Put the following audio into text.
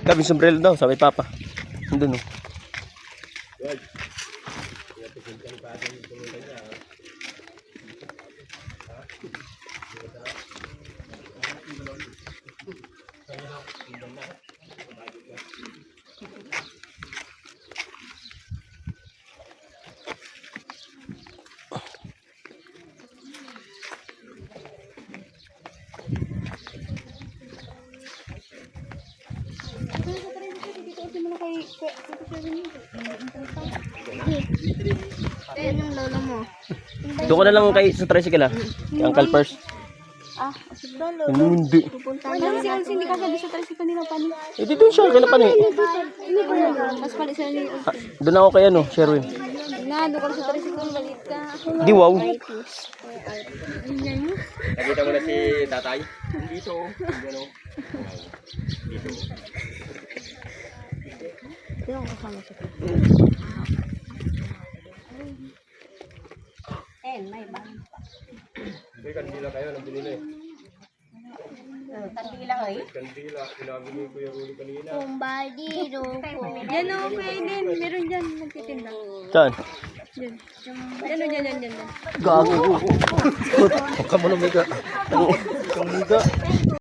Gabi sombrero daw, sabi Papa. Andun oh. Ayan yung lolo mo. Doon ko na lang kay sa tricycle ah. Kay Uncle First. Ah, lolo. Hindi. Pupunta na lang. Hindi ka sabi sa tricycle nila pa ni. Eh, dito siya. Kaya pa ni. Tapos palit sila ni. Doon ako kay ano, Sherwin. Na, doon ka sa tricycle, balit ka. Di wow. Nakita mo na si tatay? Dito. Dito. Sino ang kasama siya? May bang. May kandila kayo, nang binili. Kandila ko eh. Kandila, pinabili ko yung huli kanina. Kumbadiro ko. Yan o, kaya din. Meron dyan, nagtitinda. Saan? Dyan. Yan o, dyan. Gago. Huwag ka mo lumiga. Huwag kang liga.